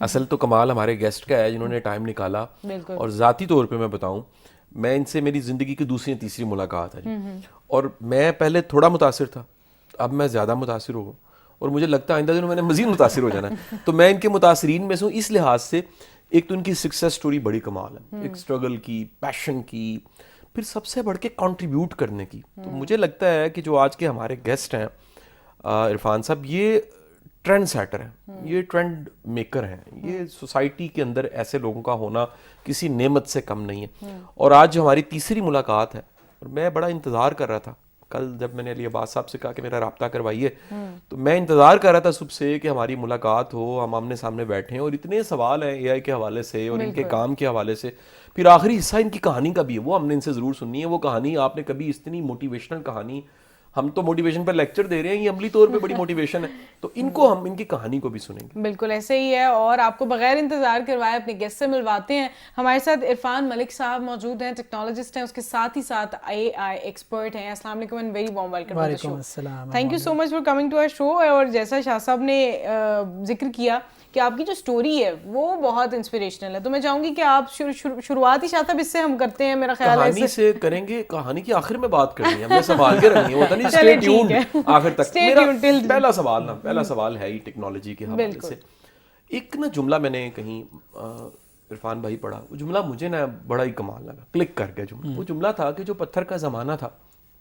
اصل تو کمال ہمارے گیسٹ کا ہے جنہوں نے ٹائم نکالا. اور ذاتی طور پہ میں بتاؤں, میں ان سے میری زندگی کی دوسری تیسری ملاقات ہے جی. اور میں پہلے تھوڑا متاثر تھا, اب میں زیادہ متاثر ہو گا, اور مجھے لگتا ہے آئندہ دنوں میں نے مزید متاثر ہو جانا ہے. تو میں ان کے متاثرین میں سے ہوں اس لحاظ سے. ایک تو ان کی سکسیس سٹوری بڑی کمال ہے, ایک اسٹرگل کی, پیشن کی, پھر سب سے بڑھ کے کنٹریبیوٹ کرنے کی. تو مجھے لگتا ہے کہ جو آج کے ہمارے گیسٹ ہیں عرفان صاحب, یہ ٹرینڈ سیٹر ہیں, یہ ٹرینڈ میکر ہیں. یہ سوسائٹی کے اندر ایسے لوگوں کا ہونا کسی نعمت سے کم نہیں ہے. اور آج جو ہماری تیسری ملاقات ہے, اور میں بڑا انتظار کر رہا تھا, کل جب میں نے علی عباس صاحب سے کہا کہ میرا رابطہ کروائیے, تو میں انتظار کر رہا تھا صبح سے کہ ہماری ملاقات ہو, ہم آمنے سامنے بیٹھیں, اور اتنے سوال ہیں اے آئی کے حوالے سے اور ان کے کام کے حوالے سے. پھر آخری حصہ ان کی کہانی کا بھی ہے, وہ ہم نے ان سے ضرور سننی ہے. وہ کہانی آپ نے کبھی اتنی موٹیویشنل کہانی, ہم تو موٹیویشن پر لیکچر دے رہے ہیں, یہ عملی طور پہ بڑی موٹیویشن ہے, تو ان کو ہم ان کی کہانی کو بھی سنیں گے. بالکل ایسے ہی ہے, اور آپ کو بغیر انتظار کروائے اپنے گیسٹ سے ملواتے ہیں. ہمارے ساتھ عرفان ملک صاحب موجود ہیں, ٹیکنالوجسٹ ہیں, اس کے ساتھ ہی ساتھ اے آئی ایکسپرٹ ہیں. السلام علیکم and very warm welcome to the show. Thank you so much for coming to our show. اور جیسا شاہ صاحب نے ذکر کیا کہ آپ کی جو سٹوری ہے وہ بہت انسپریشنل ہے, تو میں چاہوں گی کہ آپ شروعات ہی شاہ صاحب اس سے ہم کرتے ہیں, میرا خیال ہے کہانی سے کریں گے. کہانی کی آخر میں بات کرنی ہے, ہم نے سنبھال کے رکھنی ہے, ہوتا نہیں اسٹے ٹیونڈ آخر تک. میرا پہلا سوال ہے ہی ٹیکنالوجی کے حوالے سے. ایک نا جملہ میں نے کہیں عرفان بھائی پڑھا, وہ جملہ مجھے نا بڑا ہی کمال لگا, کلک کر گیا جملہ. وہ جملہ تھا کہ جو پتھر کا زمانہ تھا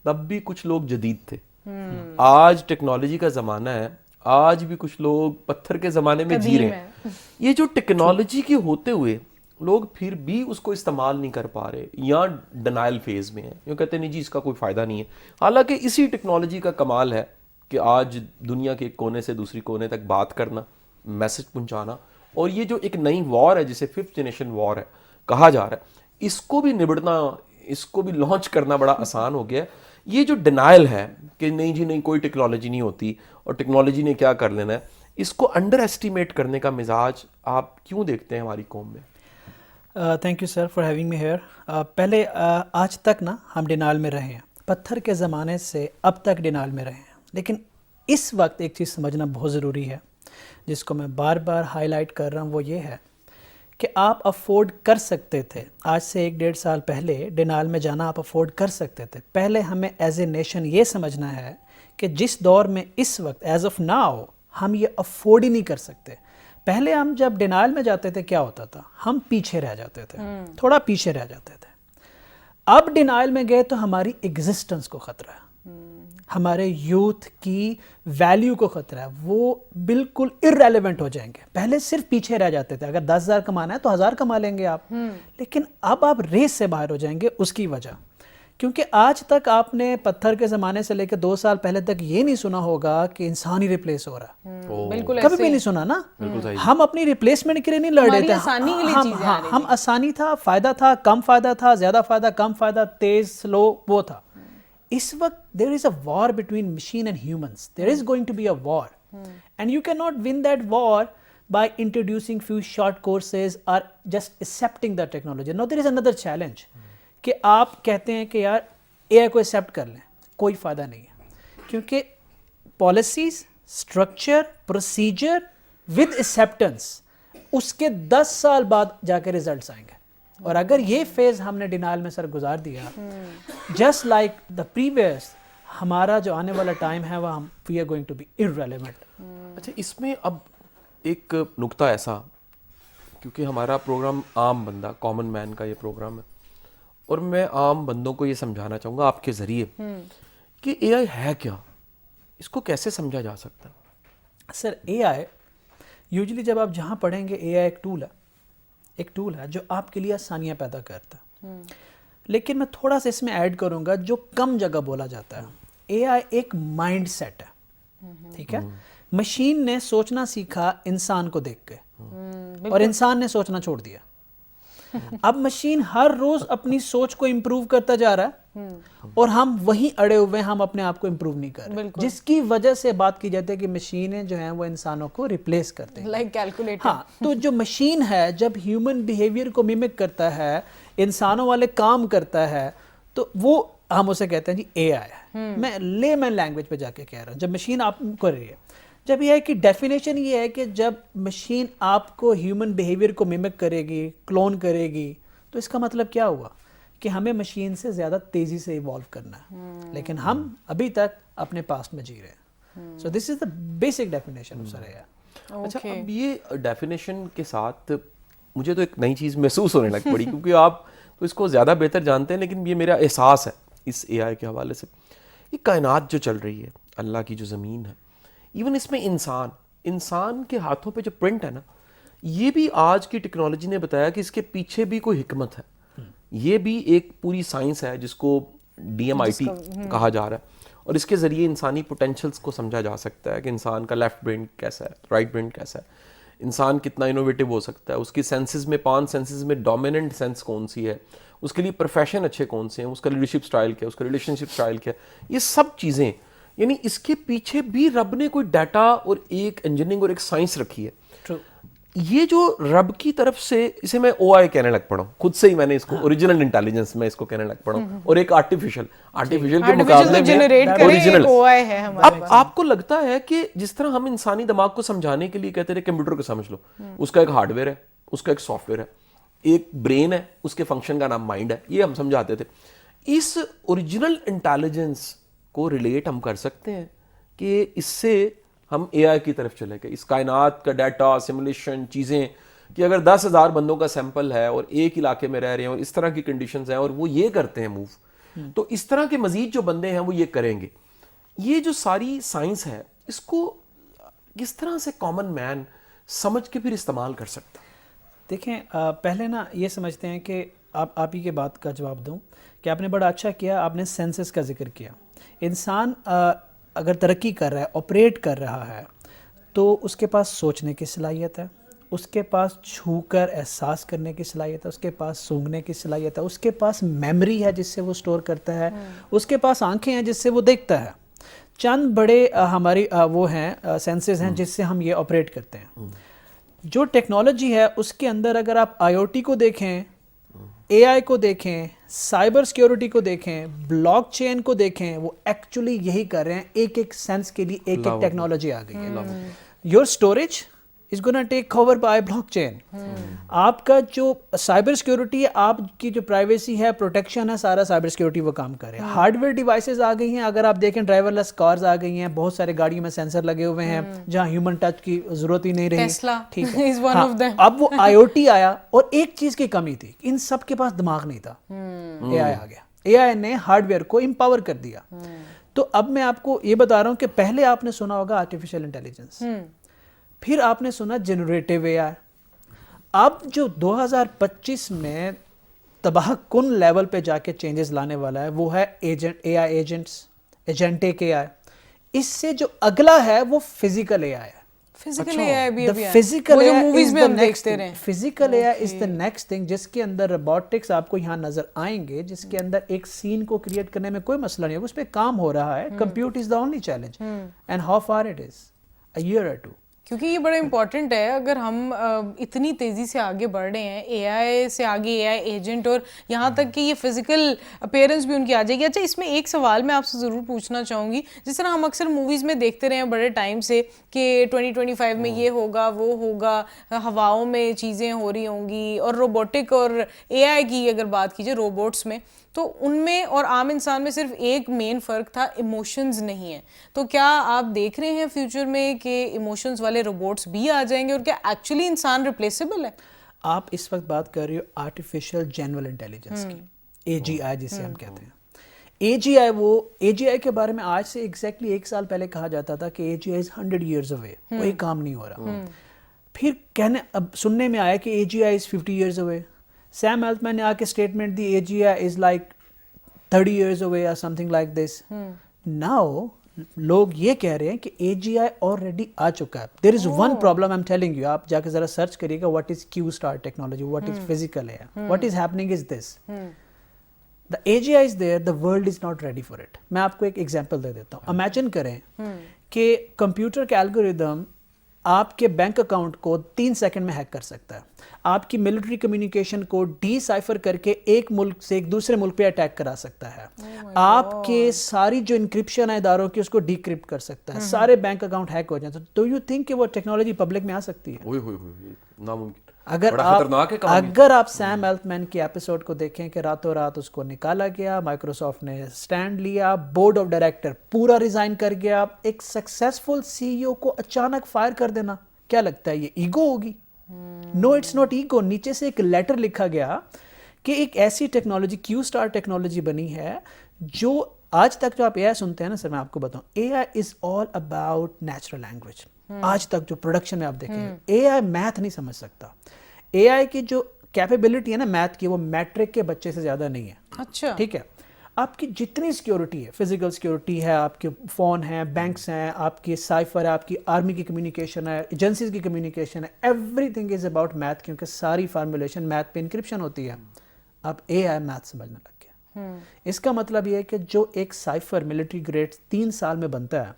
تب بھی کچھ لوگ جدید تھے, آج ٹیکنالوجی کا زمانہ ہے, آج بھی کچھ لوگ پتھر کے زمانے میں جی رہے ہیں. یہ جو ٹیکنالوجی کے ہوتے ہوئے لوگ پھر بھی اس کو استعمال نہیں کر پا رہے, یا ڈینائل فیز میں ہیں, یوں کہتے ہیں نہیں جی اس کا کوئی فائدہ نہیں ہے. حالانکہ اسی ٹیکنالوجی کا کمال ہے کہ آج دنیا کے ایک کونے سے دوسری کونے تک بات کرنا, میسج پہنچانا, اور یہ جو ایک نئی وار ہے جسے 5th جنریشن وار ہے کہا جا رہا ہے, اس کو بھی نبڑنا, اس کو بھی لانچ کرنا بڑا آسان ہو گیا ہے. یہ جو ڈینائل ہے کہ نہیں جی نہیں کوئی ٹیکنالوجی نہیں ہوتی اور ٹیکنالوجی نے کیا کر لینا ہے, اس کو انڈر ایسٹیمیٹ کرنے کا مزاج آپ کیوں دیکھتے ہیں ہماری قوم میں؟ Thank you sir for having me here. پہلے آج تک نا ہم ڈینائل میں رہے ہیں, پتھر کے زمانے سے اب تک ڈینائل میں رہے ہیں. لیکن اس وقت ایک چیز سمجھنا بہت ضروری ہے جس کو میں بار بار ہائی لائٹ کر رہا ہوں, وہ یہ ہے کہ آپ افورڈ کر سکتے تھے آج سے 1-1.5 سال پہلے ڈینائل میں جانا, آپ افورڈ کر سکتے تھے. پہلے ہمیں ایز اے نیشن یہ سمجھنا ہے کہ جس دور میں اس وقت ایز آف ناؤ ہم یہ افورڈ ہی نہیں کر سکتے. پہلے ہم جب ڈینائل میں جاتے تھے کیا ہوتا تھا, ہم پیچھے رہ جاتے تھے, تھوڑا پیچھے رہ جاتے تھے. اب ڈینائل میں گئے تو ہماری ایگزسٹنس کو خطرہ ہے, ہمارے یوتھ کی ویلیو کو خطرہ ہے, وہ بالکل ارریلیونٹ ہو جائیں گے. پہلے صرف پیچھے رہ جاتے تھے, اگر 10,000 کمانا ہے تو 1,000 کما لیں گے آپ, لیکن اب آپ ریس سے باہر ہو جائیں گے. اس کی وجہ کیونکہ آج تک آپ نے پتھر کے زمانے سے لے کے 2 سال پہلے تک یہ نہیں سنا ہوگا کہ انسان ہی ریپلیس ہو رہا ہے. کبھی بھی نہیں سنا نا. ہم اپنی ریپلیسمنٹ کے لیے نہیں لڑ رہے تھے, ہم آسانی تھا, فائدہ تھا, کم فائدہ تھا, زیادہ فائدہ, کم فائدہ, تیز, سلو, وہ تھا. اس وقت there is a war between machine and humans. There is going to be a war. And you cannot win that war by introducing few short courses or just accepting the technology. Now there is another challenge. کہ آپ کہتے ہیں کہ یار اے آئی کو accept کر لیں, کوئی فائدہ نہیں ہے, کیونکہ policies, structure, procedure with acceptance, اس کے 10 سال بعد جا کے ریزلٹس آئیں گے. اور اگر یہ فیز ہم نے ڈینائل میں سر گزار دیا, جسٹ لائک دا پریویس, ہمارا جو آنے والا ٹائم ہے وہ we are going to be irrelevant. اچھا, اس میں اب ایک نقطہ ایسا, کیونکہ ہمارا پروگرام عام بندہ, کامن مین کا یہ پروگرام ہے, اور میں عام بندوں کو یہ سمجھانا چاہوں گا آپ کے ذریعے کہ اے آئی ہے کیا, اس کو کیسے سمجھا جا سکتا ہے؟ سر اے آئی یوزلی جب آپ جہاں پڑھیں گے, اے آئی ایک ٹول ہے جو آپ کے لیے آسانیاں پیدا کرتا ہے. لیکن میں تھوڑا سا اس میں ایڈ کروں گا جو کم جگہ بولا جاتا ہے. اے آئی ایک مائنڈ سیٹ ہے, ٹھیک ہے. مشین نے سوچنا سیکھا انسان کو دیکھ کے, اور انسان نے سوچنا چھوڑ دیا. اب مشین ہر روز اپنی سوچ کو امپروو کرتا جا رہا ہے, اور ہم وہیں اڑے ہوئے, ہم اپنے آپ کو امپروو نہیں کر رہے, جس کی وجہ سے بات کی جاتی ہے کہ مشینیں جو ہیں وہ انسانوں کو ریپلیس کرتے ہیں, لائک کیلکولیٹر. ہاں, تو جو مشین ہے جب ہیومن بیہیویئر کو میمک کرتا ہے, انسانوں والے کام کرتا ہے, تو وہ ہم اسے کہتے ہیں جی اے آئی ہے. میں لے مین لینگویج پہ جا کے کہہ رہا ہوں, جب مشین آپ کر رہی ہے, جب یہ ہے کہ ڈیفینیشن یہ ہے کہ جب مشین آپ کو ہیومن بیہیویئر کو میمک کرے گی, کلون کرے گی, تو اس کا مطلب کیا ہوا کہ ہمیں مشین سے زیادہ تیزی سے ایوالو کرنا ہے, لیکن ہم ابھی تک اپنے پاسٹ میں جی رہے ہیں. سو دس از دا بیسک ڈیفینیشن آف سریا. اچھا, اب یہ ڈیفینیشن کے ساتھ مجھے تو ایک نئی چیز محسوس ہونے لگ پڑی, کیونکہ آپ تو اس کو زیادہ بہتر جانتے ہیں, لیکن یہ میرا احساس ہے اس اے آئی کے حوالے سے. یہ کائنات جو چل رہی ہے, اللہ کی جو زمین ہے, ایون اس میں انسان کے ہاتھوں پہ جو پرنٹ ہے نا, یہ بھی آج کی ٹیکنالوجی نے بتایا کہ اس کے پیچھے بھی کوئی حکمت ہے. یہ بھی ایک پوری سائنس ہے جس کو DMIT کہا جا رہا ہے, اور اس کے ذریعے انسانی پوٹینشلز کو سمجھا جا سکتا ہے کہ انسان کا لیفٹ برین کیسا ہے, رائٹ برین کیسا ہے, انسان کتنا انوویٹو ہو سکتا ہے, اس کی سینسز میں 5 سینسز میں ڈومیننٹ سینس کون سی ہے, اس کے لیے پروفیشن اچھے کون سے ہیں, اس کا لیڈرشپ سٹائل کیا ہے, اس کا ریلیشن شپ سٹائل کیا ہے. یہ سب چیزیں, یعنی اس کے پیچھے بھی رب نے کوئی ڈیٹا اور ایک انجینئرنگ اور ایک سائنس رکھی ہے. یہ جو رب کی طرف سے, اسے میں OI کہنے لگ پڑا ہوں خود سے ہی, میں نے اس کو اوریجنل انٹیلیجنس میں اس کو کہنے لگ پڑا ہوں, اور ایک آرٹیفیشل کے مقابلے میں اوریجنل. اب آپ کو لگتا ہے کہ جس طرح ہم انسانی دماغ کو سمجھانے کے لیے کہتے تھے کمپیوٹر کو سمجھ لو, اس کا ایک ہارڈ ویئر ہے, اس کا ایک سافٹ ویئر ہے, ایک برین ہے, اس کے فنکشن کا نام مائنڈ ہے, یہ ہم سمجھاتے تھے. اس اوریجنل انٹیلیجنس کو ریلیٹ ہم کر سکتے ہیں کہ اس سے ہم AI کی طرف چلے گئے, اس کائنات کا ڈیٹا, سیمولیشن, چیزیں, کہ اگر 10,000 بندوں کا سیمپل ہے اور ایک علاقے میں رہ رہے ہیں اور اس طرح کی کنڈیشنز ہیں اور وہ یہ کرتے ہیں موو, تو اس طرح کے مزید جو بندے ہیں وہ یہ کریں گے. یہ جو ساری سائنس ہے, اس کو کس طرح سے کامن مین سمجھ کے پھر استعمال کر سکتا؟ دیکھیں, پہلے نا یہ سمجھتے ہیں کہ آپ ہی کے بات کا جواب دوں کہ آپ نے بڑا اچھا کیا, آپ نے سینسز کا ذکر کیا. انسان اگر ترقی کر رہا ہے, آپریٹ کر رہا ہے, تو اس کے پاس سوچنے کی صلاحیت ہے, اس کے پاس چھو کر احساس کرنے کی صلاحیت ہے, اس کے پاس سونگھنے کی صلاحیت ہے, اس کے پاس میموری ہے جس سے وہ سٹور کرتا ہے, اس کے پاس آنکھیں ہیں جس سے وہ دیکھتا ہے. چند بڑے ہماری وہ ہیں سینسز ہیں جس سے ہم یہ آپریٹ کرتے ہیں. جو ٹیکنالوجی ہے اس کے اندر اگر آپ IoT کو دیکھیں, AI کو دیکھیں, سائبر سیکیورٹی کو دیکھیں, بلاک چین کو دیکھیں, وہ ایکچولی یہی کر رہے ہیں. ایک ایک سینس کے لیے ایک ایک ٹیکنالوجی آ گئی ہے. Your storage is gonna take cover by block chain. آپ کا جو سائبر سیکیورٹی ہے, آپ کی جو پرائیویسی ہے, پروٹیکشن ہے, سارا سائبر سیکیورٹی وہ کام کر رہے ہیں. ہارڈ ویئر ڈیوائسز آ گئی ہیں, اگر آپ دیکھیں ڈرائیور لیس کارز آ گئی ہیں, بہت سارے گاڑیوں میں سینسر لگے ہوئے ہیں جہاں ہیومن ٹچ کی ضرورت ہی نہیں رہی. ٹھیک ہے, اب وہ IoT آیا اور ایک چیز کی کمی تھی, ان سب کے پاس دماغ نہیں تھا. AI آ گیا, AI نے ہارڈ ویئر کو امپاور کر دیا. تو اب میں آپ کو یہ بتا رہا ہوں کہ پہلے آپ نے سنا ہوگا آرٹیفیشل انٹیلیجنس, پھر آپ نے سنا جنریٹیو AI. اب جو 2025 میں تباہ کن لیول پہ جا کے چینجز لانے والا ہے وہ ہے AI ایجنٹس, ایجنٹک AI. اس سے جو اگلا ہے وہ فزیکل AI ہے. فزیکل AI بھی ابھی فزیکل AI موویز میں ہم دیکھتے رہے. Physical AI is the next thing, جس کے اندر روبوٹکس آپ کو یہاں نظر آئیں گے, جس کے اندر ایک سین کو کریٹ کرنے میں کوئی مسئلہ نہیں ہوگا, اس پہ کام ہو رہا ہے. Compute is the only challenge, and how far it is, a year or 2. کیونکہ یہ بڑا امپورٹنٹ ہے. اگر ہم اتنی تیزی سے آگے بڑھ رہے ہیں, AI سے آگے AI ایجنٹ, اور یہاں تک کہ یہ فزیکل اپیرنس بھی ان کی آ جائے گی. اچھا, اس میں ایک سوال میں آپ سے ضرور پوچھنا چاہوں گی. جس طرح ہم اکثر موویز میں دیکھتے رہے ہیں بڑے ٹائم سے کہ 2025 میں یہ ہوگا, وہ ہوگا, ہواؤں میں چیزیں ہو رہی ہوں گی, اور روبوٹک اور AI کی اگر بات کیجیے روبوٹس میں, تو ان میں اور عام انسان میں صرف ایک مین فرق تھا, ایموشنز نہیں ہیں. تو کیا آپ دیکھ رہے ہیں فیوچر میں کہ ایموشنز والے روبوٹس بھی آ جائیں گے, اور کیا ایکچولی انسان ریپلیسیبل ہے؟ آپ اس وقت بات کر رہی ہو آرٹیفیشل جنرل انٹیلیجنس کی, AGI جسے ہم کہتے ہیں. AGI کے بارے میں آج سے ایگزیکٹلی 1 سال پہلے کہا جاتا تھا کہ AGI is 100 years away, کوئی کام نہیں ہو رہا. پھر اب سننے میں آیا کہ AGI is 50 years away. Same الٹمین نے آ کے statement the, AGI is like 30 years away or something like this. Now لوگ یہ کہہ رہے ہیں کہ AGI already آ چکا ہے. There is one problem I'm telling you, آپ جا کے ذرا سرچ کریے گا, what is Q-star technology, what is physical AI, what is happening is this. The AGI is there, the world is not ready for it. میں آپ کو ایک example دے دیتا ہوں. امیجن کریں کہ کمپیوٹر کا الگوریدم آپ کے بینک اکاؤنٹ کو 3 سیکنڈ میں ہیک کر سکتا ہے, آپ کی ملٹری کمیونیکیشن کو ڈی سائفر کر کے ایک ملک سے ایک دوسرے ملک پہ اٹیک کرا سکتا ہے, آپ کے ساری جو انکرپشن ہے اداروں کی اس کو ڈیکرپٹ کر سکتا ہے, سارے بینک اکاؤنٹ ہیک ہو جائیں. تو ڈو یو تھنک کہ وہ ٹیکنالوجی پبلک میں آ سکتی ہے؟ ناممکن. اگر آپ سیم التمین کی ایپیسوڈ کو دیکھیں کہ راتوں رات اس کو نکالا گیا, مائکروسافٹ نے سٹینڈ لیا, بورڈ آف ڈائریکٹر پورا ریزائن کر گیا, ایک سکسیسفل سی ای او کو اچانک فائر کر دینا, کیا لگتا ہے یہ ایگو ہوگی؟ نو, اٹس ناٹ ایگو. نیچے سے ایک لیٹر لکھا گیا کہ ایک ایسی ٹیکنالوجی کیو اسٹار ٹیکنالوجی بنی ہے جو آج تک جو آپ اے آئی سنتے ہیں نا سر, میں آپ کو بتاؤں, اے آئی از آل اباؤٹ نیچرل لینگویج. آج تک جو پروڈکشن میں آپ دیکھیں, اے آئی میتھ نہیں سمجھ سکتا. اے آئی کی جو کیپیبلٹی ہے نا میتھ کی, وہ میٹرک کے بچے سے زیادہ نہیں ہے. اچھا, ٹھیک ہے, آپ کی جتنی سیکیورٹی ہے, فزیکل سیکیورٹی ہے, آپ کے فون ہیں, بینکس ہیں, آپ کی سائفر ہے, آپ کی آرمی کی کمیونیکیشن ہے, ایجنسیز کی کمیونیکیشن ہے, every thing is about math, کیونکہ ساری فارمولیشن میتھ پہ انکرپشن ہوتی ہے. اب اے آئی میتھ سمجھنے لگ گیا. اس کا مطلب یہ ہے کہ جو ایک سائفر ملٹری گریڈ 3 سال میں بنتا ہے,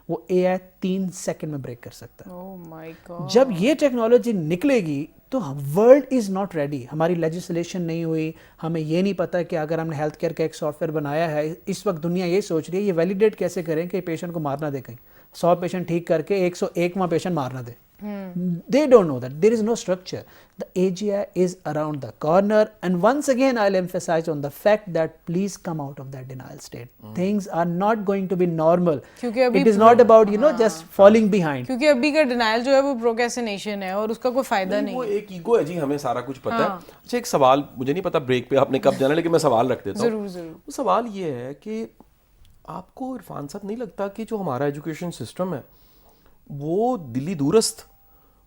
وہ اے آئی 3 سیکنڈ میں بریک کر سکتا ہے. oh my God. جب یہ ٹیکنالوجی نکلے گی تو ورلڈ از ناٹ ریڈی. ہماری لیجسلیشن نہیں ہوئی, ہمیں یہ نہیں پتا کہ اگر ہم نے ہیلتھ کیئر کا ایک سافٹ ویئر بنایا ہے, اس وقت دنیا یہ سوچ رہی ہے یہ ویلیڈیٹ کیسے کریں کہ پیشنٹ کو مارنا دے, کہیں 100 پیشنٹ ٹھیک کر کے 101واں پیشنٹ مارنا دے. They don't know that. There is no structure. The AGI is around the corner, and once again I'll emphasize on the fact that please come out of that denial state. Things are not going to be normal. It is not about just falling behind. کیونکہ ابھی کا denial جو ہے وہ procrastination ہے اور اس کا کوئی فائدہ نہیں. وہ ایک ایگو ہے جی, ہمیں سارا کچھ پتا ہے. اچھا, ایک سوال, مجھے نہیں پتا بریک پہ آپ نے کب جانا, لیکن میں سوال رکھ دیتا ہوں. ضرور ضرور. وہ سوال یہ ہے کہ آپ کو عرفان صاحب نہیں لگتا کہ جو ہمارا ایجوکیشن سسٹم ہے وہ دلی دورست,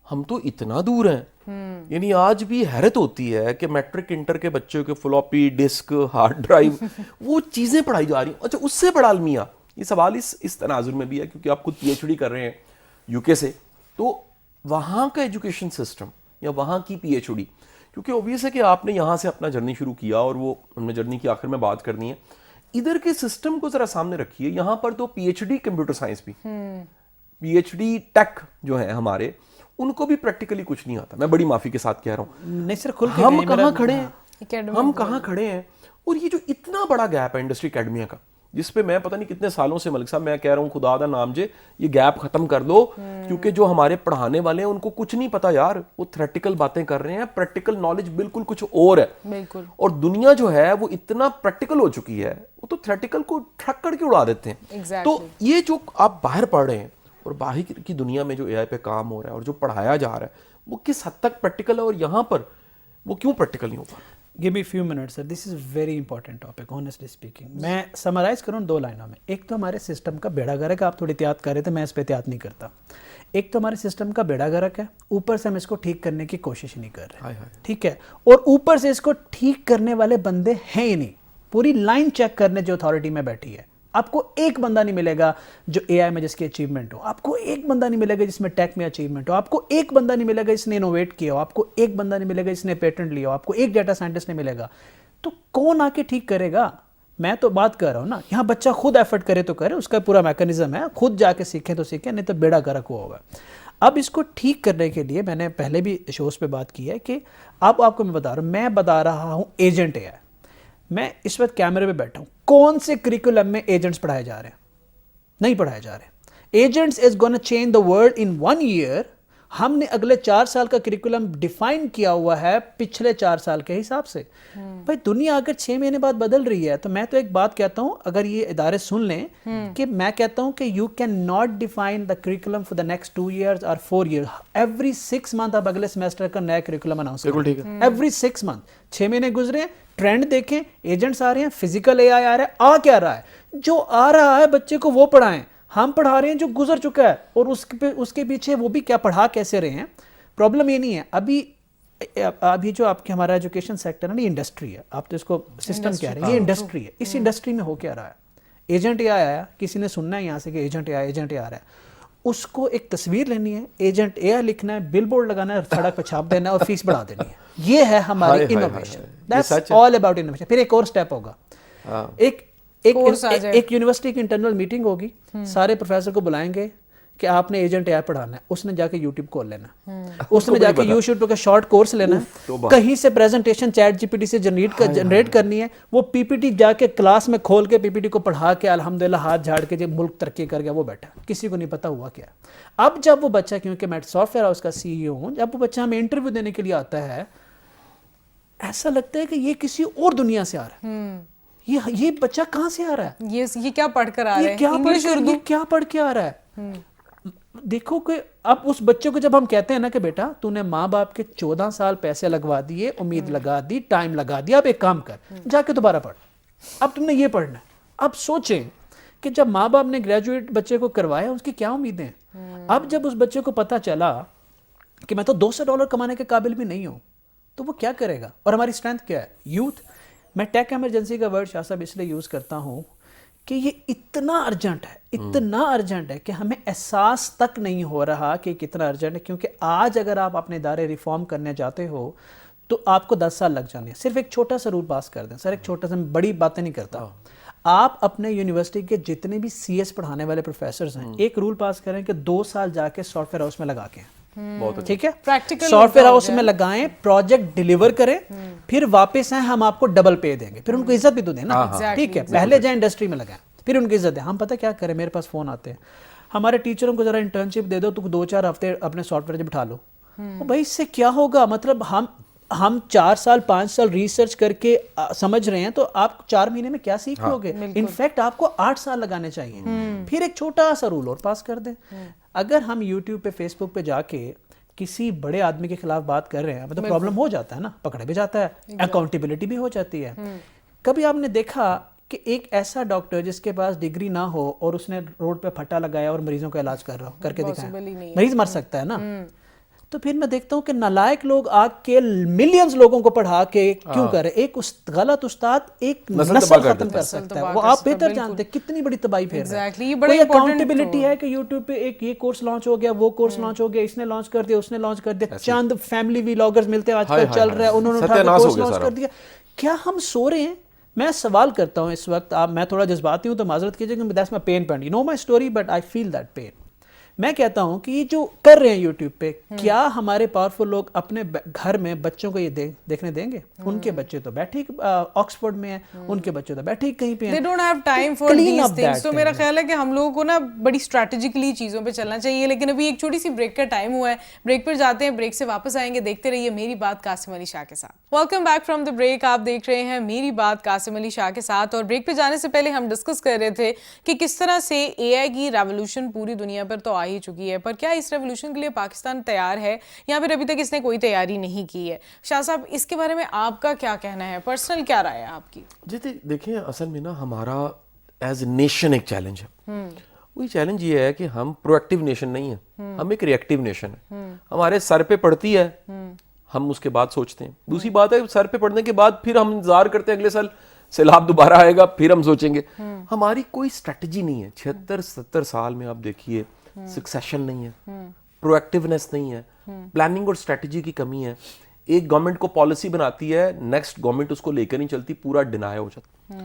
ہم تو اتنا دور ہیں, یعنی آج بھی حیرت ہوتی ہے کہ میٹرک انٹر کے بچوں کے فلوپی ڈسک, ہارڈ ڈرائیو, وہ چیزیں پڑھائی جا رہی ہیں. اچھا, اس سے بڑا المیہ یہ سوال اس تناظر میں بھی ہے, کیونکہ آپ خود پی ایچ ڈی کر رہے ہیں یو کے سے, تو وہاں کا ایجوکیشن سسٹم یا وہاں کی پی ایچ ڈی, کیونکہ اوبویس ہے کہ آپ نے یہاں سے اپنا جرنی شروع کیا اور وہ ہم نے جرنی کی آخر میں بات کرنی ہے. ادھر کے سسٹم کو ذرا سامنے رکھیے. یہاں پر تو P H D computer science بھی, پی ایچ ڈی ٹیک جو ہیں ہمارے, ان کو بھی پریکٹیکلی کچھ نہیں آتا. میں بڑی معافی کے ساتھ کہہ رہا ہوں. نہیں سر, کھل کے ہم کہاں کھڑے ہیں, ہم کہاں کھڑے ہیں. اور یہ جو اتنا بڑا گیپ ہے انڈسٹری اکیڈمیا کا, جس پہ میں پتہ نہیں کتنے سالوں سے ملک صاحب میں کہہ رہا ہوں خدا دا نام جے یہ گیپ ختم کر دو, کیونکہ جو ہمارے پڑھانے والے ہیں ان کو کچھ نہیں پتا یار, وہ تھیوریٹیکل باتیں کر رہے ہیں, پریکٹیکل نالج بالکل کچھ اور ہے. بالکل. اور دنیا جو ہے وہ اتنا پریکٹیکل ہو چکی ہے, وہ تو تھیوریٹیکل کو ٹھک کر کے اڑا دیتے ہیں. تو یہ جو آپ باہر پڑھ رہے ہیں اور باہر کی دنیا میں جو اے آئی پہ کام ہو رہا ہے اور جو پڑھایا جا رہا ہے وہ کس حد تک پریکٹیکل ہے, اور یہاں پر وہ کیوں پریکٹیکل نہیں ہو پا رہا؟ Give me a few minutes sir, this is very important topic honestly speaking. میں سمرائز کروں 2 لائنوں میں. ایک تو ہمارے سسٹم کا بیڑا گرک ہے, آپ تھوڑی احتیاط کر رہے تھے, میں اس پہ احتیاط نہیں کرتا. ایک تو ہمارے سسٹم کا بیڑا گرک ہے, اوپر سے ہم اس کو ٹھیک کرنے کی کوشش نہیں کر رہے. ٹھیک ہے, اور اوپر سے اس کو ٹھیک کرنے والے بندے ہیں ہی نہیں. پوری لائن چیک کرنے جو اتھارٹی میں بیٹھی ہے, آپ کو ایک بندہ نہیں ملے گا جو اے آئی میں جس کی اچیومنٹ ہو, آپ کو ایک بندہ نہیں ملے گا جس میں ٹیک میں اچیومنٹ ہو, آپ کو ایک بندہ نہیں ملے گا جس نے انوویٹ کیا ہو, آپ کو ایک بندہ نہیں ملے گا جس نے پیٹنٹ لیا ہو, آپ کو ایک ڈیٹا سائنٹسٹ نہیں ملے گا. تو کون آ کے ٹھیک کرے گا؟ میں تو بات کر رہا ہوں نا, یہاں بچہ خود ایفرٹ کرے تو کرے, اس کا پورا میکانزم ہے, خود جا کے سیکھیں تو سیکھیں, نہیں تو بیڑا گرک ہوا ہوگا. اب اس کو ٹھیک کرنے کے لیے میں نے پہلے بھی شوز پہ بات کی ہے کہ اب آپ کو میں بتا رہا ہوں ایجنٹ اے آئی. میں اس وقت کیمرے پہ بیٹھا ہوں, کون سے کریکولم میں ایجنٹس پڑھائے جا رہے ہیں؟ نہیں پڑھائے جا رہے. Agents is gonna change the world in 1 year. ہم نے اگلے 4 سال کا کریکولم ڈیفائن کیا ہوا ہے پچھلے 4 سال کے حساب سے. بھائی دنیا اگر 6 مہینے بعد بدل رہی ہے, تو میں تو ایک بات کہتا ہوں, اگر یہ ادارے سن لیں کہ میں کہتا ہوں کہ you can not define the curriculum for the next 2 years اور 4 years. ایوری 6 month آپ اگلے سیمسٹر کا نیا کریکولم اناؤنس کریں. ایوری 6 month, 6 مہینے گزرے ہیں, ٹرینڈ دیکھیں, ایجنٹس آ رہے ہیں, فزیکل اے آئی آ رہا ہے, آ کیا رہا ہے, جو آ رہا ہے بچے کو وہ پڑھائیں. ہم پڑھا رہے ہیں جو گزر چکا ہے, اور اس کے پیچھے وہ بھی کیا پڑھا کیسے رہے ہیں. پرابلم یہ نہیں ہے. ابھی جو آپ کے ہمارا ایجوکیشن سیکٹر ہے نا, یہ انڈسٹری ہے, آپ تو اس کو سسٹم کہہ رہے ہیں, یہ انڈسٹری ہے. اس انڈسٹری میں ہو کیا رہا ہے؟ ایجنٹ اے آیا, کسی نے سننا ہے یہاں سے کہ ایجنٹ اے آ رہا ہے, اس کو ایک تصویر لینی ہے, ایجنٹ اے آئی لکھنا ہے, بل بورڈ لگانا ہے, سڑک پہ چھاپ دینا ہے اور فیس بڑھا دینی ہے. یہ ہے ہماری innovation. That's all about innovation. پھر ایک اور سٹیپ ہوگا, ایک یونیورسٹی کی انٹرنل میٹنگ ہوگی, سارے پروفیسر کو بلائیں گے کہ آپ نے ایجنٹ ایپ پڑھانا ہے, اس نے جا کے یوٹیوب کھول لینا, اس نے جا کے یوٹیوب کا شارٹ کورس لینا ہے, کہیں سے presentation ChatGPT سے جنریٹ کرنی ہے, وہ پی پی ٹی جا کے کلاس میں کھول کے پی پی ٹی کو پڑھا کے الحمدللہ ہاتھ جھاڑ کے جب ملک ترقی کر گیا وہ بیٹھا, کسی کو نہیں پتا ہوا کیا. اب جب وہ بچہ, کیونکہ میں سافٹ ویئر ہاؤس کا سی ای او ہوں, جب وہ بچہ ہمیں انٹرویو دینے کے لیے آتا ہے ایسا لگتا ہے کہ یہ کسی اور دنیا سے آ رہا ہے, یہ بچہ کہاں سے آ رہا ہے, یہ کیا پڑھ کر آ رہا ہے, یہ کیا پڑھ کے آ رہا ہے. دیکھو کہ اب اس بچے کو جب ہم کہتے ہیں نا کہ بیٹا تو نے ماں باپ کے 14 سال پیسے لگوا دیے, امید لگا دی, ٹائم لگا دیا, اب ایک کام کر, جا کے دوبارہ پڑھ, اب تم نے یہ پڑھنا ہے. اب سوچیں کہ جب ماں باپ نے گریجویٹ بچے کو کروایا اس کی کیا امیدیں ہیں. اب جب اس بچے کو پتا چلا کہ میں تو $200 کمانے کے قابل بھی نہیں ہوں, تو وہ کیا کرے گا. اور ہماری اسٹرینتھ کیا ہے, یوتھ. میں ٹیک ایمرجنسی کا ورڈ شاہ صاحب اس لیے یوز کرتا ہوں کہ یہ اتنا ارجنٹ ہے کہ ہمیں احساس تک نہیں ہو رہا کہ کتنا ارجنٹ ہے. کیونکہ آج اگر آپ اپنے ادارے ریفارم کرنے جاتے ہو تو آپ کو 10 سال لگ جانے ہیں. صرف ایک چھوٹا سا رول پاس کر دیں سر, ایک چھوٹا سا, بڑی باتیں نہیں کرتا. آپ اپنے یونیورسٹی کے جتنے بھی سی ایس پڑھانے والے پروفیسرز ہیں, ایک رول پاس کریں کہ 2 سال جا کے سافٹ ویئر ہاؤس میں لگا کے, ٹھیک ہے, سافٹ ویئر ہاؤس میں لگائیں, پروجیکٹ ڈیلیور کریں, پھر واپس آئیں, ہم آپ کو ڈبل پے دیں گے. پھر ان کو عزت بھی تو دیں نا, ٹھیک ہے, پہلے جائیں انڈسٹری میں لگائیں, پھر ان کی عزت دیں. ہم پتہ کیا کریں, میرے پاس فون آتے ہیں, ہمارے ٹیچروں کو ذرا انٹرنشپ دے دو تو 2-4 ہفتے اپنے سافٹ ویئر بٹھا لو. بھائی اس سے کیا ہوگا, مطلب ہم 4 سال 5 سال ریسرچ کر کے سمجھ رہے ہیں, تو آپ 4 مہینے میں کیا سیکھ لو گے. انفیکٹ آپ کو 8 سال لگانے چاہیے. پھر ایک چھوٹا سا رول اور پاس کر دیں. اگر ہم یوٹیوب پہ, فیس بک پہ جا کے کسی بڑے آدمی کے خلاف بات کر رہے ہیں, مطلب پرابلم ہو جاتا ہے نا, پکڑے بھی جاتا ہے, اکاؤنٹیبلٹی بھی ہو جاتی ہے. کبھی آپ نے دیکھا کہ ایک ایسا ڈاکٹر جس کے پاس ڈگری نہ ہو اور اس نے روڈ پہ پھٹا لگایا اور مریضوں کا علاج کر رہا ہو, کر کے دکھایا, مریض مر سکتا ہے نا. تو پھر میں دیکھتا ہوں کہ نالائق لوگ آ کے ملینز لوگوں کو پڑھا کے کیوں کرے. ایک غلط استاد ایک نسل ختم کر سکتا ہے, وہ آپ بہتر جانتے ہیں کتنی بڑی تباہی پھیر رہا ہے. کوئی اکاؤنٹیبلٹی ہے کہ یوٹیوب پہ ایک یہ کورس لانچ ہو گیا, وہ کورس لانچ ہو گیا, اس نے لانچ کر دیا, اس نے لانچ کر دیا, چند فیملی ویلاگرز ملتے ہیں آج کل چل رہا ہے, انہوں نے اٹھا کے کورس لانچ کر دیا. کیا ہم سو رہے ہیں؟ میں سوال کرتا ہوں اس وقت, میں تھوڑا جذباتی ہوں تو معذرت کیجیے کہ that's my pain point, you know my story but I feel that pain. میں کہتا ہوں کہ یہ جو کر رہے ہیں یوٹیوب پہ, کیا ہمارے پاورفل لوگ اپنے گھر میں بچوں کو یہ دیکھنے دیں گے؟ ان کے بچے تو بیٹھے آکسفورڈ میں ہیں, ان کے بچے تو بیٹھے کہیں پہ ہیں, they don't have time for these things. تو میرا خیال ہے کہ ہم لوگوں کو نا بڑی اسٹریٹجکلی چیزوں پہ چلنا چاہیے. لیکن ابھی ایک چھوٹی سی بریک کا ٹائم ہوا ہے, بریک پر جاتے ہیں, بریک سے واپس آئیں گے. دیکھتے رہیے میری بات قاسم علی شاہ کے ساتھ. Welcome back from the break. آپ دیکھ رہے ہیں میری بات قاسم علی شاہ کے ساتھ. اور بریک پہ جانے سے پہلے ہم ڈسکس کر رہے تھے کہ کس طرح سے اے آئی کی ریولوشن پوری دنیا پر تو آ ہی چکی ہے, پر کیا اس ریولوشن کے لیے پاکستان تیار ہے یا پھر ابھی تک اس نے کوئی تیاری نہیں کی ہے؟ شاہ صاحب اس کے بارے میں آپ کا کیا کہنا ہے, پرسنل کیا رائے ہے آپ کی؟ جی دیکھیں, اصل میں نا ہمارا ایز اے نیشن ایک چیلنج ہے. وہی چیلنج یہ ہے کہ ہم پرو ایکٹیو نیشن نہیں ہیں, ہم ایک ری ایکٹیو نیشن ہے. ہمارے سر پہ پڑتی ہے, ہم اس کے بعد سوچتے ہیں. دوسری بات ہے سر پہ پڑنے کے بعد پھر ہم انتظار کرتے ہیں اگلے سال سیلاب دوبارہ آئے گا, پھر ہم سوچیں گے. ہماری کوئی اسٹریٹجی نہیں ہے. 76-70 سال میں آپ دیکھیے سکسیشن نہیں ہے, پرو ایکٹیونیس نہیں ہے, پلاننگ اور اسٹریٹجی کی کمی ہے. ایک گورنمنٹ کو پالیسی بناتی ہے, نیکسٹ گورنمنٹ اس کو لے کر نہیں چلتی, پورا ڈینائی ہو جاتا.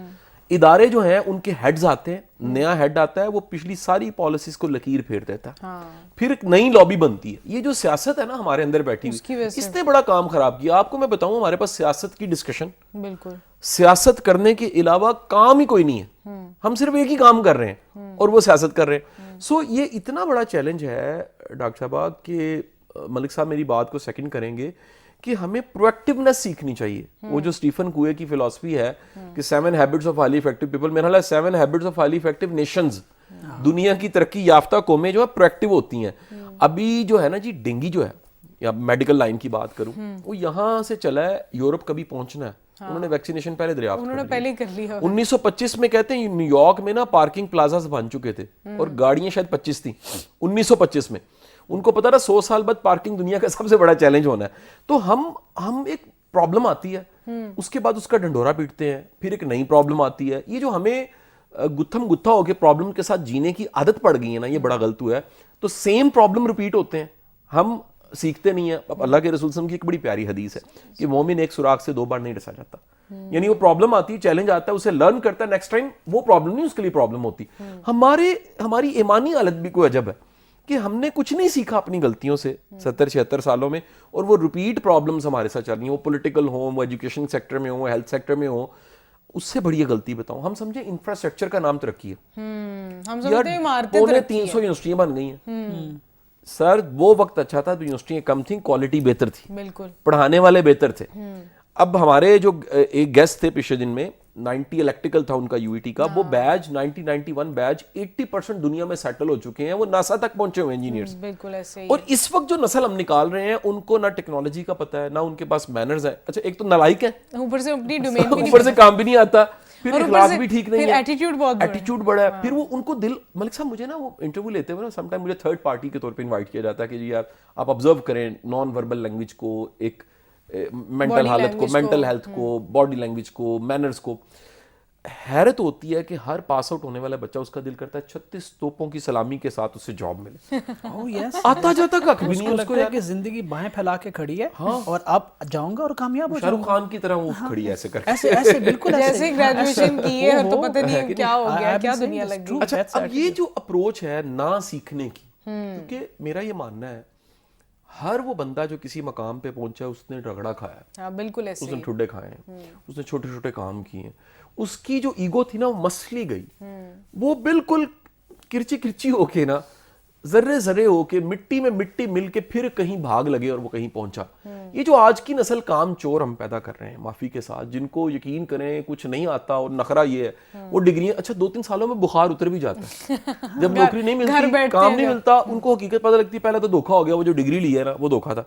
ادارے جو ہیں ان کے ہیڈز آتے ہیں, نیا ہیڈ آتا ہے, وہ پچھلی ساری پالیسیز کو لکیر پھیر دیتا ہے, پھر ایک نئی لابی بنتی ہے. یہ جو سیاست ہے نا ہمارے اندر بیٹھی ہوئی, اس نے بڑا کام خراب کیا. آپ کو میں بتاؤں, ہمارے پاس سیاست کی ڈسکشن, بالکل سیاست کرنے کے علاوہ کام ہی کوئی نہیں ہے. ہم صرف ایک ہی کام کر رہے ہیں اور وہ سیاست کر رہے ہیں. سو یہ اتنا بڑا چیلنج ہے ڈاکٹر صاحب کہ ملک صاحب میری بات کو سیکنڈ کریں گے کہ ہمیں پرو ایکٹیونیس سیکھنی چاہیے. وہ جو اسٹیفن کوئے کی فلسفی ہے کہ 7 habits of highly effective people, میرا خیال ہے 7 habits of highly effective nations, دنیا کی ترقی یافتہ قومیں جو ہے پرو ایکٹیو ہوتی ہیں. ابھی جو ہے نا جی ڈینگی جو ہے, یا میڈیکل لائن کی بات کروں, وہ یہاں سے چلا ہے, یورپ کبھی پہنچنا ہے, انہوں نے ویکسینیشن پہلے دریافت کر لی. 1925 میں کہتے ہیں نیو یارک میں نا پارکنگ پلازاز بن چکے تھے اور گاڑیاں شاید 25 تھیں 1925 میں. ان کو پتا تھا 100 سال بعد پارکنگ دنیا کا سب سے بڑا چیلنج ہونا ہے. تو ہم ایک پرابلم آتی ہے, اس کے بعد اس کا ڈنڈورا پیٹتے ہیں, پھر ایک نئی پرابلم آتی ہے. یہ جو ہمیں گتھم گتھا ہو کے پرابلم کے ساتھ جینے کی عادت پڑ گئی ہے نا, یہ بڑا غلط ہوا ہے. تو سیم پرابلم ریپیٹ ہوتے ہیں, ہم سیکھتے نہیں ہیں. اب اللہ کے رسول صلی اللہ علیہ وسلم کی ایک بڑی پیاری حدیث ہے کہ مومن ایک سوراخ سے 2 بار نہیں ڈسا جاتا. یعنی وہ پرابلم آتی ہے, چیلنج آتا ہے, اسے لرن کرتا ہے, نیکسٹ ٹائم وہ پرابلم نہیں اس کے لیے پرابلم ہوتی. ہماری ایمانی حالت بھی کوئی عجب ہے کہ ہم نے کچھ نہیں سیکھا اپنی غلطیوں سے 70-76 سالوں میں, اور وہ ریپیٹ پرابلمز ہمارے ساتھ چل رہی ہیں, وہ پولیٹیکل ہوں, وہ ایجوکیشن سیکٹر میں ہوں, وہ ہیلتھ سیکٹر میں ہوں. اس سے بڑی غلطی بتاؤں, ہم سمجھیں انفراسٹرکچر کا نام ترقی ہے, ہم سمجھتے ہیں عمارتیں 300 یونیورسٹیاں بن گئی ہیں. سر وہ وقت اچھا تھا, یونیورسٹیاں کم تھیں, کوالٹی بہتر تھی, بالکل پڑھانے والے بہتر تھے. اب ہمارے جو ایک گیسٹ تھے پچھلے دن میں, 90 الیکٹریکل تھا ان کا یو ای ٹی کا, وہ بیچ 90-91 بیچ 80% دنیا میں سیٹل ہو چکے ہیں, وہ ناسا تک پہنچے ہوئے انجینئرز. بالکل ایسے. اور اس وقت جو نسل ہم نکال رہے ہیں ان کو نہ ٹیکنالوجی کا پتہ ہے, نہ ان کے پاس مینرز ہیں. اچھا ایک تو نالائق ہیں, اوپر سے اپنی ڈومین بھی اوپر سے کام بھی نہیں آتا, پھر اخلاق بھی ٹھیک نہیں ہے, ایٹیٹیوڈ بڑا ہے. پھر وہ ان کو دل, ملک صاحب مجھے نا وہ انٹرویو لیتے ہوئے نا سم ٹائم مجھے تھرڈ پارٹی کے طور پہ انوائٹ کیا جاتا ہے کہ جی آپ آبزرو کریں نان وربل لینگویج کو, ایک مینٹل حالت کو, مینٹل ہیلتھ کو, باڈی لینگویج کو, مینرز کو. حیرت ہوتی ہے کہ ہر پاس آؤٹ ہونے والا بچہ اس کا دل کرتا ہے 36 توپوں کی سلامی کے ساتھ اسے جاب ملے. آتا جاتا کک بھی نہیں, اس کو کہ زندگی بائیں پھیلا کے کھڑی ہے اور اب جاؤں گا اور کامیاب ہو شاہ رخ خان کی طرح وہ کھڑی ہے ایسے کر کے, ایسے بالکل جیسے گریجویشن کی ہے اور تو پتہ نہیں کیا ہو گیا, کیا دنیا لگ گئی. اچھا اب یہ جو اپروچ ہے نہ سیکھنے کی, کیونکہ میرا یہ ماننا ہے ہر وہ بندہ جو کسی مقام پہ پہنچا ہے اس نے رگڑا کھایا ہے. ہاں بالکل ایسے, اس نے ٹھڈے کھائے ہیں, اس نے چھوٹے چھوٹے کام کیے ہیں. اس کی جو ایگو تھی نا وہ مسلی گئی, وہ بالکل کرچی کرچی ہو کے نا, ذرے ذرے ہو کے, مٹی میں مٹی مل کے پھر کہیں بھاگ لگے اور وہ کہیں پہنچا. یہ جو آج کی نسل کام چور ہم پیدا کر رہے ہیں معافی کے ساتھ, جن کو یقین کریں کچھ نہیں آتا اور نخرہ یہ ہے, وہ ڈگریاں اچھا 2-3 سالوں میں بخار اتر بھی جاتا ہے, جب نوکری نہیں ملتی, کام نہیں ملتا, ان کو حقیقت پتہ لگتی ہے پہلے تو دھوکا ہو گیا, وہ جو ڈگری لی ہے نا وہ دھوکا تھا,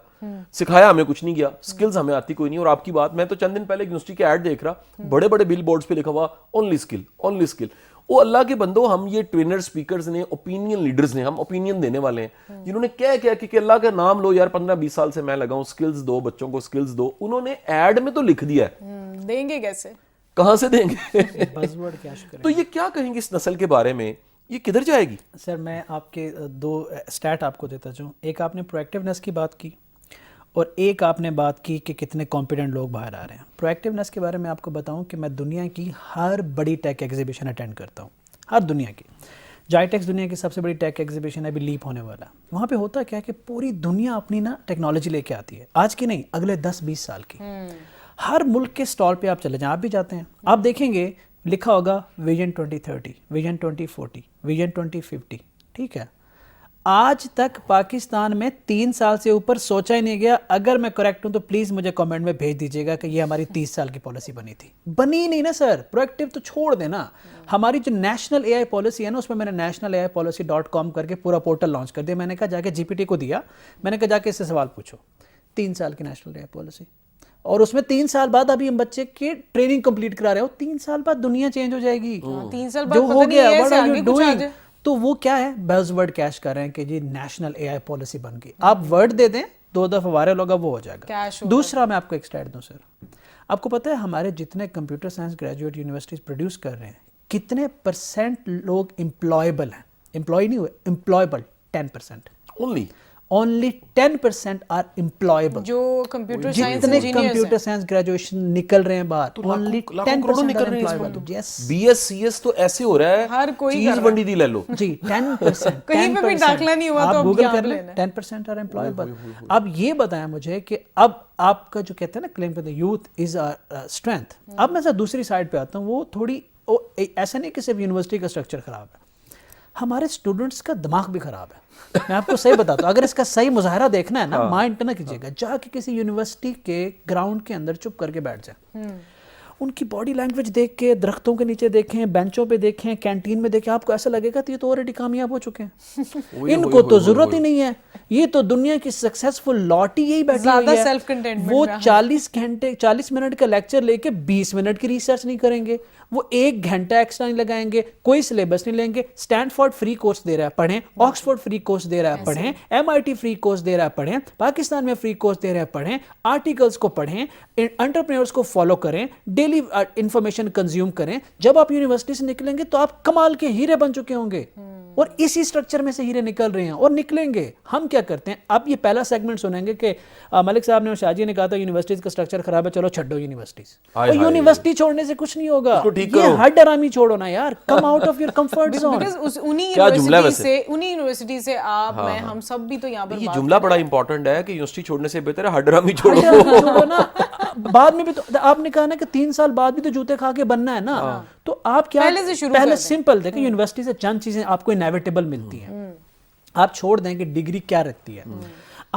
سکھایا ہمیں کچھ نہیں گیا, سکلز ہمیں آتی کوئی نہیں. اور آپ کی بات, میں تو چند دن پہلے یونیورسٹی کے ایڈ دیکھ رہا, بڑے بڑے بل بورڈز پہ لکھا ہوا اونلی اسکل, اونلی اسکل. وہ اللہ کے بندو, ہم یہ ٹرینر سپیکرز نے, اوپینین لیڈرز نے, ہم اوپینین دینے والے ہیں, جنہوں نے کیا کہ اللہ کا نام لو یار, 15-20 سال سے میں لگا ہوں, سکلز دو بچوں کو, سکلز دو. انہوں نے ایڈ میں تو لکھ دیا ہے, دیں گے کیسے, کہاں سے دیں گے. تو یہ کیا کہیں گے اس نسل کے بارے میں, یہ کدھر جائے گی؟ سر میں آپ کے 2 اسٹیٹ آپ کو دیتا چاہوں. ایک آپ نے پرویکٹیونیس کی بات کی اور ایک آپ نے بات کی کہ کتنے کمپیٹنٹ لوگ باہر آ رہے ہیں. پرویکٹیونیس کے بارے میں آپ کو بتاؤں کہ میں دنیا کی ہر بڑی ٹیک ایگزیبیشن اٹینڈ کرتا ہوں, ہر دنیا کی. جائیٹیکس دنیا کی سب سے بڑی ٹیک ایگزیبیشن ہے, ابھی لیپ ہونے والا. وہاں پہ ہوتا کیا کہ پوری دنیا اپنی نا ٹیکنالوجی لے کے آتی ہے, آج کی نہیں, اگلے 10-20 سال کی. ہر ملک کے اسٹال پہ آپ چلے جائیں, آپ بھی جاتے ہیں, آپ دیکھیں گے لکھا ہوگا ویژن 2030, ویژن 2040, ویژن 2050. ٹھیک ہے, آج تک پاکستان میں 3 سال سے اوپر سوچا ہی نہیں گیا. اگر میں کریکٹ ہوں تو پلیز مجھے کامنٹ میں بھیج دیجیے گا کہ یہ ہماری 30 سال کی پالیسی بنی تھی. بنی نہیں نا سر, پرویکٹیو تو چھوڑ دینا. ہماری جو نیشنل اے آئی پالیسی ہے نا, اس میں نے nationalaipolicy.com کر کے پورا پورٹل لانچ کر دیا. میں نے کہا جا کے جی پی ٹی کو دیا, میں نے کہا جا کے اس سے سوال پوچھو, 3 سال کی نیشنل اے آئی پالیسی, اور اس میں 3 سال بعد ابھی ہم بچے کی ٹریننگ کمپلیٹ کرا رہے ہو. 3 سال بعد دنیا چینج ہو جائے گی, 3 سال جو بعد ہو گیا what are you آگے کچھ آ doing. جائے. تو وہ کیا ہے, بز ورڈ کیش کر رہے ہیں کہ جی نیشنل اے آئی پالیسی بن گئی. آپ ورڈ دے دیں, 2 دفعہ وائرل ہوگا, وہ ہو جائے گا. دوسرا میں آپ کو ایک اسٹیٹ دوں سر, آپ کو پتہ ہے ہمارے جتنے computer science graduate universities produce کر رہے ہیں, کتنے % لوگ امپلائبل ہیں, امپلائی نہیں ہوئے, امپلائبل 10%. Only 10% are employable. جو کمپیوٹر سائنس جتنے کمپیوٹر سائنس گریجویشن نکل رہے ہیں باہر, only 10% are employable. Yes. BS CS تو ایسے ہو رہا ہے, ہر کوئی چیز بنڈی دی لے لو. جی 10%. کہیں پہ بھی داخلہ نہیں ہوا تو آپ گوگل کر لیں, 10% are employable. اب یہ بتائیں مجھے کہ اب آپ کا جو کہتے ہیں نا کلیم کرتے ہیں یوتھ از اسٹرینتھ, اب میں دوسری سائڈ پہ آتا ہوں. وہ تھوڑی ایسا نہیں کہ صرف یونیورسٹی کا اسٹرکچر خراب ہے, ہمارے اسٹوڈنٹس کا دماغ بھی خراب ہے. میں آپ کو صحیح بتاتا ہوں, اگر اس کا صحیح مظاہرہ دیکھنا ہے نا, مائنڈ نہ کیجیے گا, جا کے کسی یونیورسٹی کے گراؤنڈ کے اندر چپ کر کے بیٹھ جائیں. ان کی باڈی لینگویج دیکھ کے, درختوں کے نیچے دیکھیں, بینچوں پہ دیکھیں, کینٹین میں دیکھیں, آپ کو ایسا لگے گا تو یہ تو آلریڈی کامیاب ہو چکے ہیں, ان کو تو ضرورت ہی نہیں ہے. یہ تو دنیا کی سکسیسفل لاٹھی یہی بیٹھی ہوئی ہے. وہ 40 منٹ کا لیکچر لے کے 20 منٹ کی ریسرچ نہیں کریں گے, وہ 1 گھنٹہ ایکسٹرا نہیں لگائیں گے, کوئی سلیبس نہیں لیں گے. اسٹینفورڈ فری کورس دے رہا ہے پڑھیں, آکسفورڈ فری کورس دے رہا ہے پڑھیں, MIT فری کورس دے رہا ہے پڑھیں, پاکستان میں فری کورس دے رہا ہے پڑھیں, آرٹیکلس کو پڑھیں, انٹرپرینورز کو فالو کریں, ڈیلی انفارمیشن کنزیوم کریں. جب آپ یونیورسٹی سے نکلیں گے تو آپ کمال کے ہیرے بن چکے ہوں گے. اور اسی اسٹرکچر میں سے ہیرے نکل رہے ہیں اور نکلیں گے. ہم کیا کرتے ہیں, اب یہ پہلا سیگمنٹ سنیں گے کہ ملک صاحب نے اور شاہ جی نے کہا تھا یونیورسٹیز کا اسٹرکچر خراب ہے, چلو چھڈو یونیورسٹیز. اور یونیورسٹی چھوڑنے سے کچھ نہیں ہوگا, یہ ہر ڈرامی چھوڑو نا یار, come out of your comfort zone. انہی یونیورسٹی سے آپ میں ہم سب بھی تو یہاں پر یہ جملہ بڑا امپورٹنٹ ہے کہ یونیورسٹی چھوڑنے سے بہتر ہے ہر ڈرامی چھوڑو نا. بعد میں بھی تو آپ نے کہا نا کہ 3 سال بعد بھی تو جوتے کھا کے بننا ہے نا, تو آپ کیا پہلے سمپل دیکھیں, یونیورسٹی سے چند چیزیں آپ کو انیویٹیبل ملتی ہیں. آپ چھوڑ دیں کہ ڈگری کیا رکھتی ہے,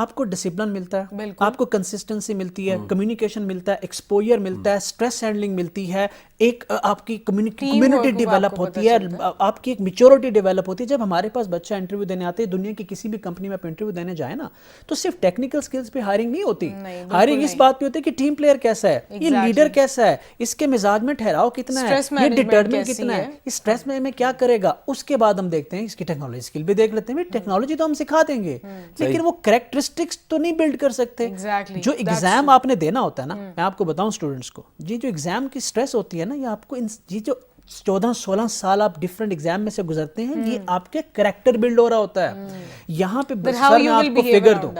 آپ کو ڈسپلن ملتا ہے, آپ کو کنسسٹنسی ملتی ہے, کمیونیکیشن ملتا ہے, ایکسپوئر ملتا ہے, اسٹریس ہینڈلنگ ملتی ہے, ایک آپ کی کمیونٹی ڈیولپ ہوتی ہے, آپ کی ایک میچورٹی ڈیولپ ہوتی ہے. جب ہمارے پاس بچہ انٹرویو دینے آتے ہیں, دنیا کی کسی بھی کمپنی میں آپ انٹرویو دینے جائیں نا, تو صرف ٹیکنیکل سکلز پہ ہائرنگ نہیں ہوتی. ہائرنگ اس بات پہ ہوتی ہے کہ ٹیم پلیئر کیسا ہے, یہ لیڈر کیسا ہے, اس کے مزاج میں ٹھہراؤ کتنا ہے, یہ ڈٹرمنٹ کتنا ہے, اس اسٹریس میں کیا کرے گا. اس کے بعد ہم دیکھتے ہیں اس کی ٹیکنالوجی اسکل بھی دیکھ لیتے ہیں. ٹیکنالوجی تو ہم سکھا دیں گے, لیکن وہ کریکٹرسٹکس تو نہیں بلڈ کر سکتے. جو ایگزام آپ نے دینا ہوتا ہے نا, میں آپ کو بتاؤں اسٹوڈنٹس کو, یہ جو ایگزام کی اسٹریس ہوتی ہے نا, یہ آپ کو یہ جو 14-16 سال آپ ڈفرنٹ ایگزام میں سے گزرتے ہیں, یہ آپ کے کریکٹر بلڈ ہو رہا ہوتا ہے. یہاں پہ سر میں آپ کو فگر دوں,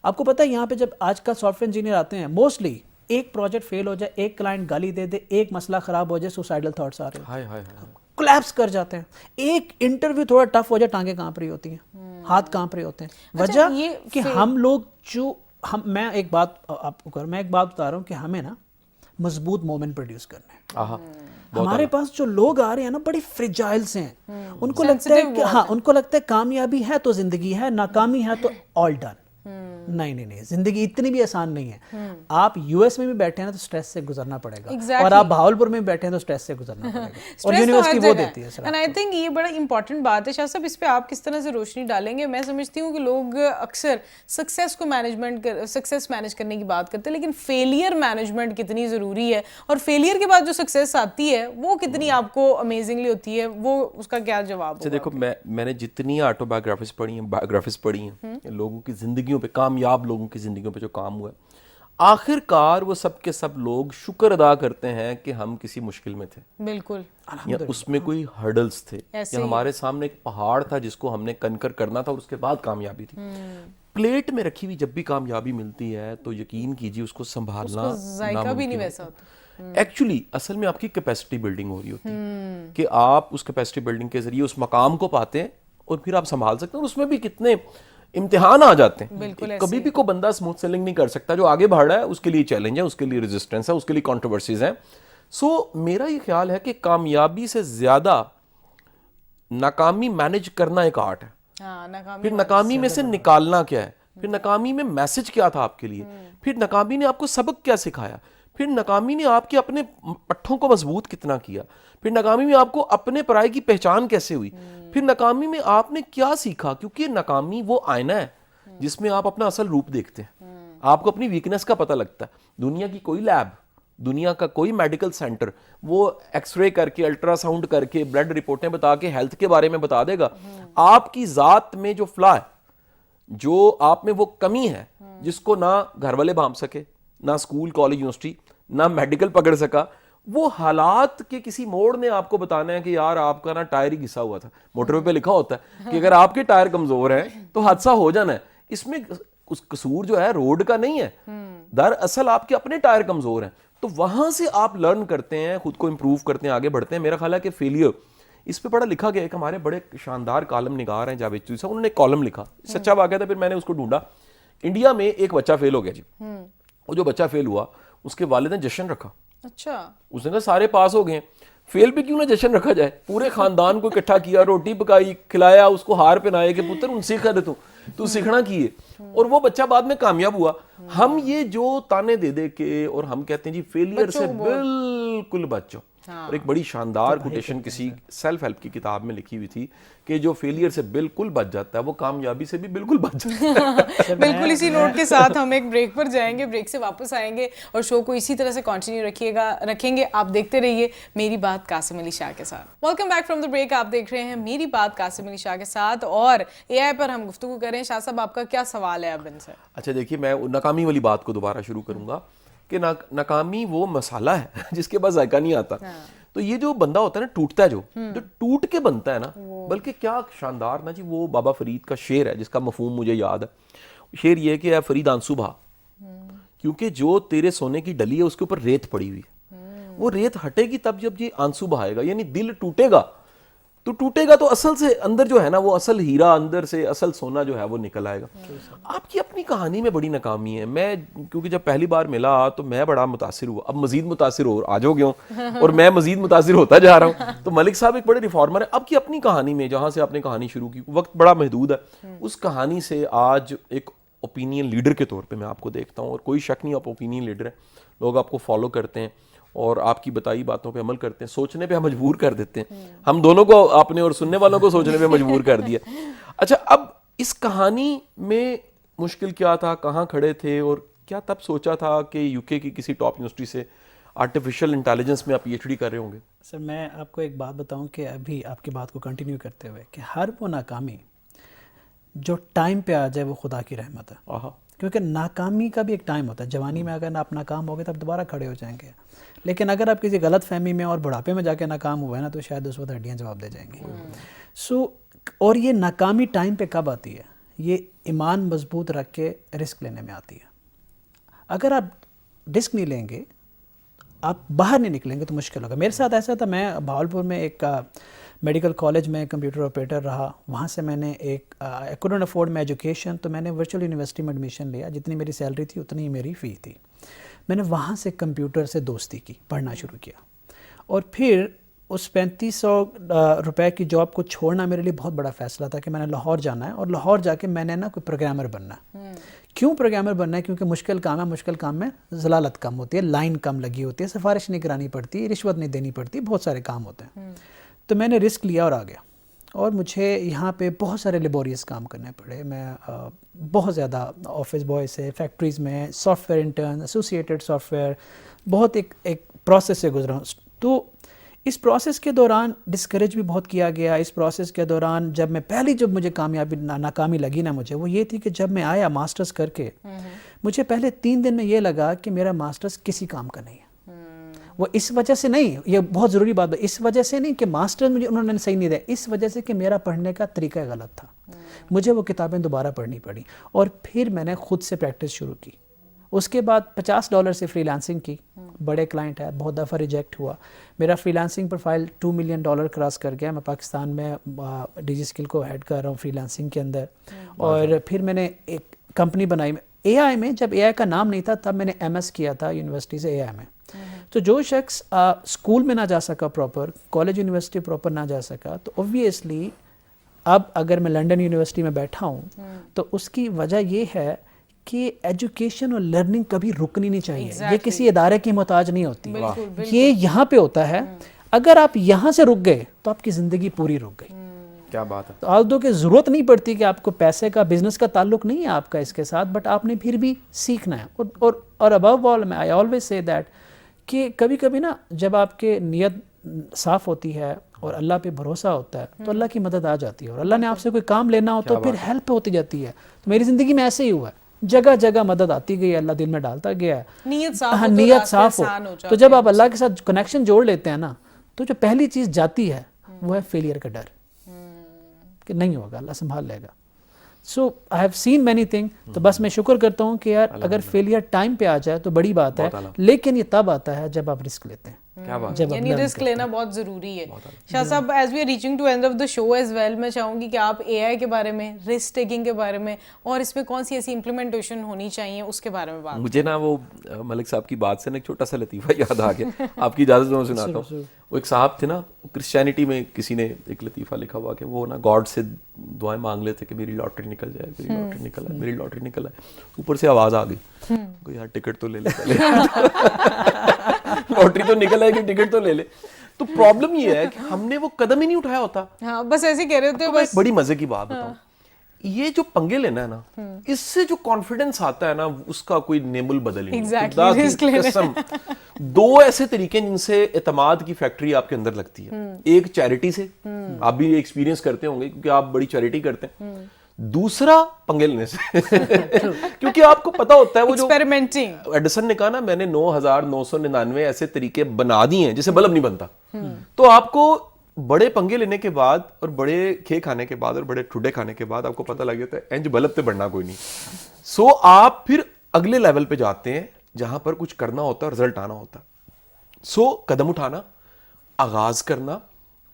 آپ کو پتا ہے یہاں پہ جب آج کل سافٹ ویئر انجینئر آتے ہیں, موسٹلی ایک پروجیکٹ فیل ہو جائے, ایک کلائنٹ گالی دے دے, ایک مسئلہ خراب ہو جائے, سوسائڈل تھاٹس آ رہے ہیں, کولیپس کر جاتے ہیں. ایک انٹرویو تھوڑا ٹف ہو جائے, ٹانگیں کانپ رہی ہوتی ہیں, ہاتھ کانپ رہے ہوتے ہیں. وجہ کہ ہم لوگ جو میں ایک بات بتا رہا ہوں کہ ہمیں نا مضبوط مومنٹ پروڈیوس کرنا ہے. ہمارے پاس جو لوگ آ رہے ہیں نا, بڑی فریجائلس ہیں. ان کو لگتا ہے کہ ان کو لگتا ہے کامیابی ہے تو زندگی ہے, ناکامی ہے تو آل ڈن. نہیں, زندگی اتنی بھی آسان نہیں ہے. آپ یو ایس میں بھی بیٹھے ہیں تو اسٹریس سے گزرنا پڑے گا, اور آپ بہاولپور میں بیٹھے ہیں تو اسٹریس سے گزرنا پڑے گا, اور یونیورسٹی وہ دیتی ہے. اینڈ آئی تھنک یہ بڑا امپورٹنٹ بات ہے. شاہ صاحب, اس پہ آپ کس طرح سے روشنی ڈالیں گے؟ میں سمجھتی ہوں کہ لوگ اکثر سکسیس مینیج کرنے کی بات کرتے ہیں, لیکن فیلئر مینجمنٹ کتنی ضروری ہے, اور فیلئر کے بعد جو سکسیس آتی ہے وہ کتنی آپ کو امیزنگلی ہوتی ہے, وہ اس کا کیا جواب ہوگا؟ دیکھو, میں نے جتنی آٹو بایوگرافیز پڑھی ہیں لوگوں کی زندگیوں پہ, کامیاب لوگوں کی زندگیوں پہ جو کام ہوا ہے, آخر کار وہ سب کے سب لوگ شکر ادا کرتے ہیں کہ ہم کسی مشکل میں تھے. بالکل. یا اس میں کوئی ہرڈلز تھے, یا ہمارے سامنے ایک پہاڑ تھا جس کو ہم نے کنکر کرنا تھا, اور اس کے بعد کامیابی تھی. پلیٹ میں رکھی ہوئی جب بھی کامیابی ملتی ہے تو یقین کیجیے اس کو سنبھالنا ذائقہ بھی نہیں ویسا ہوتا. ایکچولی اصل میں آپ کی کیپیسٹی بلڈنگ ہو رہی ہوتی ہے کہ آپ اس کیپیسٹی بلڈنگ کے ذریعے اس مقام کو پاتے ہیں, اور پھر آپ سنبھال سکتے ہیں. اور اس میں بھی کتنے امتحان آ جاتے ہیں. کبھی بھی کوئی بندہ اسموتھ سیلنگ نہیں کر سکتا. جو آگے بڑھ رہا ہے اس کے لیے چیلنج ہے, اس کے لیے ریزسٹنس ہے, اس کے لیے کنٹروورسیز ہیں. سو میرا یہ خیال ہے کہ کامیابی سے زیادہ ناکامی مینج کرنا ایک آرٹ ہے. پھر ناکامی میں سے نکالنا کیا ہے, پھر ناکامی میں میسج کیا تھا آپ کے لیے, پھر ناکامی نے آپ کو سبق کیا سکھایا, پھر ناکامی نے آپ کے اپنے پٹھوں کو مضبوط کتنا کیا, پھر ناکامی میں آپ کو اپنے پرائے کی پہچان کیسے ہوئی, پھر ناکامی میں آپ نے کیا سیکھا. کیونکہ ناکامی وہ آئینہ ہے جس میں آپ اپنا اصل روپ دیکھتے ہیں, آپ کو اپنی ویکنس کا پتہ لگتا ہے. دنیا کی کوئی لیب, دنیا کا کوئی میڈیکل سینٹر وہ ایکس رے کر کے, الٹرا ساؤنڈ کر کے, بلڈ رپورٹیں بتا کے ہیلتھ کے بارے میں بتا دے گا. آپ کی ذات میں جو فلا ہے, جو آپ میں وہ کمی ہے جس کو نہ گھر والے بھانپ سکے, نہ اسکول کالج یونیورسٹی, نہ میڈیکل پکڑ سکا, وہ حالات کے کسی موڑ نے آپ کو بتانا ہے کہ یار آپ کا نا ٹائر ہی گھسا ہوا تھا. موٹر وے پہ لکھا ہوتا ہے کہ اگر آپ کے ٹائر کمزور ہیں تو حادثہ ہو جانا ہے. اس میں اس قصور جو ہے روڈ کا نہیں ہے, دراصل آپ کے اپنے ٹائر کمزور ہیں. تو وہاں سے آپ لرن کرتے ہیں, خود کو امپروو کرتے ہیں, آگے بڑھتے ہیں. میرا خیال ہے کہ فیلئر اس پہ بڑا لکھا گیا. ایک ہمارے بڑے شاندار کالم نگار ہیں جاوید چودھری صاحب, انہوں نے ایک کالم لکھا, سچا واقعہ تھا, پھر میں نے اس کو ڈھونڈا. انڈیا میں ایک بچہ فیل ہو گیا جی, وہ جو بچہ فیل ہوا اس کے والد نے جشن رکھا. اچھا, اس نے کہا سارے پاس ہو گئے, فیل پہ کیوں نہ جشن رکھا جائے. پورے خاندان کو اکٹھا کیا, روٹی پکائی, کھلایا, اس کو ہار پہنائے کہ پتر ان سیکھا دے تو سیکھنا کیے, اور وہ بچہ بعد میں کامیاب ہوا. ہم یہ جو تانے دے دے کے اور ہم کہتے ہیں جی فیلئر سے بالکل بچو. اور ایک بڑی شاندار کوٹیشن کسی سیلف ہیلپ کی کتاب میں لکھی ہوئی تھی کہ جو فیلئر سے بالکل بچ جاتا ہے وہ کامیابی سے بھی بالکل بچ جاتا ہے. بالکل اسی نوٹ کے ساتھ ہم ایک بریک پر جائیں گے, بریک سے واپس آئیں گے اور شو کو اسی طرح سے کنٹینیو رکھیں گے. آپ دیکھتے رہیے میری بات قاسم علی شاہ کے ساتھ. Welcome back from the break. آپ دیکھ رہے ہیں میری بات قاسم علی شاہ کے ساتھ, اور اے آئی پر ہم گفتگو کریں. شاہ صاحب, آپ کا کیا سوال ہے اب ان سے؟ اچھا دیکھیے, میں ناکامی والی بات کو دوبارہ شروع کروں گا کہ ناکامی وہ مسالہ ہے جس کے پاس ذائقہ نہیں آتا. تو یہ جو بندہ ہوتا ہے نا ٹوٹتا ہے جو ٹوٹ کے بنتا ہے نا, بلکہ کیا شاندار نا جی, وہ بابا فرید کا شعر ہے جس کا مفہوم مجھے یاد ہے. شعر یہ ہے کہ اے فرید آنسو بہا, کیونکہ جو تیرے سونے کی ڈلی ہے اس کے اوپر ریت پڑی ہوئی ہے, وہ ریت ہٹے گی تب جب یہ آنسو بہائے گا. یعنی دل ٹوٹے گا تو اصل سے اندر جو ہے نا وہ اصل ہیرا, اندر سے اصل سونا جو ہے وہ نکل آئے گا. آپ کی اپنی کہانی میں بڑی ناکامی ہے. میں کیونکہ جب پہلی بار ملا تو میں بڑا متاثر ہوا, اب مزید متاثر ہو آج ہو گیا ہوں اور میں مزید متاثر ہوتا جا رہا ہوں. تو ملک صاحب ایک بڑے ریفارمر ہیں. آپ کی اپنی کہانی میں جہاں سے آپ نے کہانی شروع کی, وقت بڑا محدود ہے, اس کہانی سے آج ایک اوپینین لیڈر کے طور پہ میں آپ کو دیکھتا ہوں, اور کوئی شک نہیں آپ اوپینین لیڈر ہیں, لوگ آپ کو فالو کرتے ہیں اور آپ کی بتائی باتوں پہ عمل کرتے ہیں, سوچنے پہ مجبور کر دیتے ہیں. ہم دونوں کو, آپ نے اور سننے والوں کو سوچنے پہ مجبور کر دیا. اچھا, اب اس کہانی میں مشکل کیا تھا, کہاں کھڑے تھے, اور کیا تب سوچا تھا کہ یو کے کی کسی ٹاپ یونیورسٹی سے آرٹیفیشل انٹیلیجنس میں آپ پی ایچ ڈی کر رہے ہوں گے؟ سر میں آپ کو ایک بات بتاؤں کہ ابھی آپ کی بات کو کنٹینیو کرتے ہوئے کہ ہر وہ ناکامی جو ٹائم پہ آ جائے وہ خدا کی رحمت ہے. کیونکہ ناکامی کا بھی ایک ٹائم ہوتا ہے. جوانی میں اگر آپ ناکام ہو گئے تو آپ دوبارہ کھڑے ہو جائیں گے, لیکن اگر آپ کسی غلط فہمی میں اور بڑھاپے میں جا کے ناکام ہوئے نا تو شاید اس وقت ہڈیاں جواب دے جائیں گی. اور یہ ناکامی ٹائم پہ کب آتی ہے؟ یہ ایمان مضبوط رکھ کے رسک لینے میں آتی ہے. اگر آپ رسک نہیں لیں گے, آپ باہر نہیں نکلیں گے تو مشکل ہوگا. میرے ساتھ ایسا تھا, میں بھاولپور میں ایک میڈیکل کالج میں کمپیوٹر آپریٹر رہا. وہاں سے میں نے ایک I couldn't afford my education, تو میں نے ورچوئل یونیورسٹی میں ایڈمیشن لیا. جتنی میری سیلری تھی اتنی ہی میری فی تھی. میں نے وہاں سے کمپیوٹر سے دوستی کی, پڑھنا شروع کیا, اور پھر اس 3500 روپے کی جاب کو چھوڑنا میرے لیے بہت بڑا فیصلہ تھا کہ میں نے لاہور جانا ہے, اور لاہور جا کے میں نے نا کوئی پروگرامر بننا ہے. کیوں پروگرامر بننا ہے؟ کیونکہ مشکل کام ہے, مشکل کام میں ضلالت کم ہوتی ہے, لائن کم لگی ہوتی ہے, سفارش نہیں کرانی پڑتی, رشوت نہیں دینی پڑتی, بہت سارے کام ہوتے ہیں. تو میں نے رسک لیا اور آ گیا, اور مجھے یہاں پہ بہت سارے لیبوریس کام کرنے پڑے. میں بہت زیادہ آفس بوائے سے, فیکٹریز میں software intern, associated software, بہت ایک پروسیس سے گزرا ہوں. تو اس پروسیس کے دوران ڈسکریج بھی بہت کیا گیا. اس پروسیس کے دوران جب میں جب مجھے ناکامی لگی نا مجھے, وہ یہ تھی کہ جب میں آیا ماسٹرز کر کے, مجھے پہلے 3 دن میں یہ لگا کہ میرا ماسٹرز کسی کام کا نہیں ہے. وہ اس وجہ سے نہیں, یہ بہت ضروری بات ہے, اس وجہ سے نہیں کہ ماسٹر مجھے انہوں نے صحیح نہیں دیا, اس وجہ سے کہ میرا پڑھنے کا طریقہ غلط تھا. مجھے وہ کتابیں دوبارہ پڑھنی پڑی, اور پھر میں نے خود سے پریکٹس شروع کی. اس کے بعد $50 سے فری لانسنگ کی. بڑے کلائنٹ ہے, بہت دفعہ ریجیکٹ ہوا. میرا free lancing profile $2 million cross کر گیا. میں پاکستان میں ڈی جی اسکل کو ہیڈ کر رہا ہوں فری لانسنگ کے اندر. اور پھر میں نے ایک کمپنی بنائی اے آئی میں. جب اے آئی کا نام نہیں تھا تب میں نے ایم ایس کیا تھا یونیورسٹی سے اے آئی میں. تو جو شخص اسکول میں نہ جا سکا پراپر, کالج یونیورسٹی پراپر نہ جا سکا, تو اوبویسلی اب اگر میں لنڈن یونیورسٹی میں بیٹھا ہوں تو اس کی وجہ یہ ہے کہ ایجوکیشن اور لرننگ کبھی رکنی نہیں چاہیے. یہ کسی ادارے کی محتاج نہیں ہوتی, یہ یہاں پہ ہوتا ہے. اگر آپ یہاں سے رک گئے تو آپ کی زندگی پوری رک گئی. کیا بات ہے. تو آلدو کہ ضرورت نہیں پڑتی کہ آپ کو پیسے کا, بزنس کا تعلق نہیں ہے آپ کا اس کے ساتھ, بٹ آپ نے پھر بھی سیکھنا ہے. اور ابو آل میں آئی آلویز سے دیٹ کہ کبھی کبھی نا جب آپ کے نیت صاف ہوتی ہے اور اللہ پہ بھروسہ ہوتا ہے تو اللہ کی مدد آ جاتی ہے. اور اللہ نے آپ سے کوئی کام لینا ہو تو پھر ہیلپ ہوتی جاتی ہے. تو میری زندگی میں ایسے ہی ہوا ہے, جگہ جگہ مدد آتی گئی, اللہ دل میں ڈالتا گیا ہے. نیت صاف ہو تو جب آپ اللہ کے ساتھ کنیکشن جوڑ لیتے ہیں نا, تو جو پہلی چیز جاتی ہے وہ ہے فیلئر کا ڈر, کہ نہیں ہوگا, اللہ سنبھال لے گا. So I have seen many thing. تو بس میں شکر کرتا ہوں کہ یار اگر فیلئر ٹائم پہ آ جائے تو بڑی بات ہے, لیکن یہ تب آتا ہے جب آپ رسک لیتے ہیں. یعنی رسک لینا بہت ضروری ہے. شاہ صاحب, as we are reaching to end of the show as well, میں چاہوں گی کہ آپ اے آئی کے بارے میں, رسک ٹیکنگ کے بارے میں, اور اس میں کون سی ایسی امپلیمنٹیشن ہونی چاہیے اس کے بارے میں بات. مجھے نا وہ ملک صاحب کی بات سے نا ایک چھوٹا سا لطیفہ یاد آ گیا, آپ کی اجازت میں سناتا ہوں. وہ ایک صاحب تھے نا, کرسچینٹی میں کسی نے ایک لطیفہ لکھا ہوا کہ وہ نا گاڈ سے دعائیں مانگ لیتے کہ میری لاٹری نکل جائے, میری لاٹری نکل آئے, میری لاٹری نکل آئے. اوپر سے آواز آ گئی, یار ٹکٹ تو لے لے, لاٹری تو نکل آئے گی, ٹکٹ تو لے لے. تو پرابلم یہ ہے کہ ہم نے وہ قدم ہی نہیں اٹھایا ہوتا. ہاں بس ایسے کہہ رہے ہوتے. بس بڑی مزے کی بات بتاؤں, یہ جو پنگے لینا ہے نا, اس سے جو کانفیڈنس آتا ہے نا, اس کا کوئی نیم البدل ہی نہیں. قسم 2 ایسے طریقے جن سے اعتماد کی فیکٹری آپ کے اندر لگتی ہے. ایک چیریٹی سے, آپ بھی ایکسپیرینس کرتے ہوں گے کیونکہ آپ بڑی چیریٹی کرتے ہیں. دوسرا پنگے لینے سے کیونکہ آپ کو پتا ہوتا ہے وہ جو ایکسپیریمنٹنگ ایڈیسن نے کہا نا میں نے 9999 ایسے طریقے بنا دیے ہیں جسے بلب نہیں بنتا. تو آپ کو بڑے پنگے لینے کے بعد اور بڑے کھے کھانے کے بعد اور بڑے ٹھڈے کھانے کے بعد آپ کو پتہ لگ جاتا ہے انج بلب تے بڑھنا کوئی نہیں. سو آپ پھر اگلے لیول پہ جاتے ہیں جہاں پر کچھ کرنا ہوتا ہے اور رزلٹ آنا ہوتا ہے. سو قدم اٹھانا, آغاز کرنا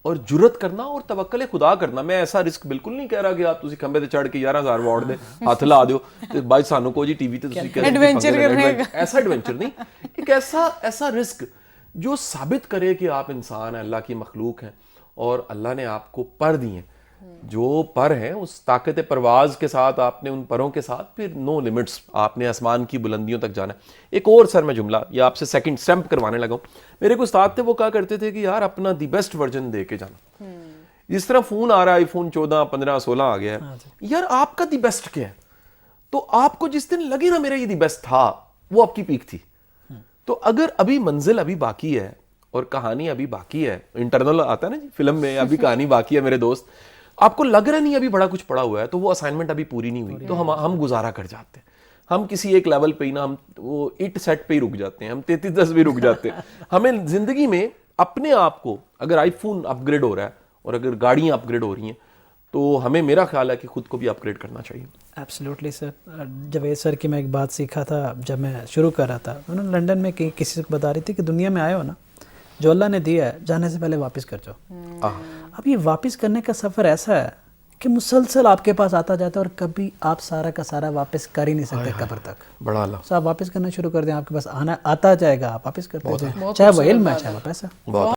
اور جرت کرنا اور توکل خدا کرنا. میں ایسا رسک بالکل نہیں کہہ رہا کہ آپ تسی کھمبے تے چڑھ کے 11,000 واٹ دے ہاتھ لا دیو تے بائی سانو کو جی ٹی وی تے تسی کہہ ایڈونچر کرنے کا, ایسا ایڈونچر نہیں, ایک ایسا رسک جو ثابت کرے کہ آپ انسان ہیں, اللہ کی مخلوق ہیں اور اللہ نے آپ کو پر دی ہیں. جو پر ہیں اس طاقت پرواز کے ساتھ آپ نے ان پروں کے ساتھ پھر نو لمٹس, آپ نے آسمان کی بلندیوں تک جانا ہے. ایک اور سر میں جملہ یہ آپ سے سیکنڈ اسٹیمپ کروانے لگا ہوں. میرے کو استاد تھے وہ کہا کرتے تھے کہ یار اپنا دی بیسٹ ورژن دے کے جانا. جس طرح فون آ رہا ہے آئی فون 14 15 16 آ گیا ہے, یار آپ کا دی بیسٹ کیا ہے؟ تو آپ کو جس دن لگے نا میرا یہ دی بیسٹ تھا وہ آپ کی پیک تھی. تو اگر ابھی منزل ابھی باقی ہے اور کہانی ابھی باقی ہے, انٹرنل آتا ہے نا جی فلم میں, ابھی کہانی باقی ہے میرے دوست, آپ کو لگ رہا نہیں ابھی بڑا کچھ پڑا ہوا ہے تو وہ اسائنمنٹ ابھی پوری نہیں ہوئی تو ہم گزارا کر جاتے ہیں. ہم کسی ایک لیول پہ ہی نا ہم وہ 8 سیٹ پہ ہی رک جاتے ہیں, ہم 33-10 بھی رک جاتے ہیں. ہمیں زندگی میں اپنے آپ کو, اگر آئی فون اپ گریڈ ہو رہا ہے اور اگر گاڑیاں اپ گریڈ ہو رہی ہیں تو ہمیں, میرا خیال ہے کہ خود کو بھی اپ گریڈ کرنا چاہیے. ایبسلیوٹلی سر. جاوید سر کی میں ایک بات سیکھا تھا جب میں شروع کر رہا تھا, انہوں نے لنڈن میں کسی سے بتا رہی تھی کہ دنیا میں آئے ہو نا, جو اللہ نے دیا ہے جانے سے پہلے واپس کر جاؤ. اب یہ واپس کرنے کا سفر ایسا ہے کہ مسلسل آپ کے پاس آتا جاتا ہے اور کبھی آپ سارا کا سارا واپس کر ہی نہیں سکتے قبر تک. بڑا اللہ آپ واپس کرنا شروع کر دیں, آپ کے پاس آنا آتا جائے گا, آپ واپس کرتے جائیں, چاہے وہ علم ہے چاہے وہ پیسہ.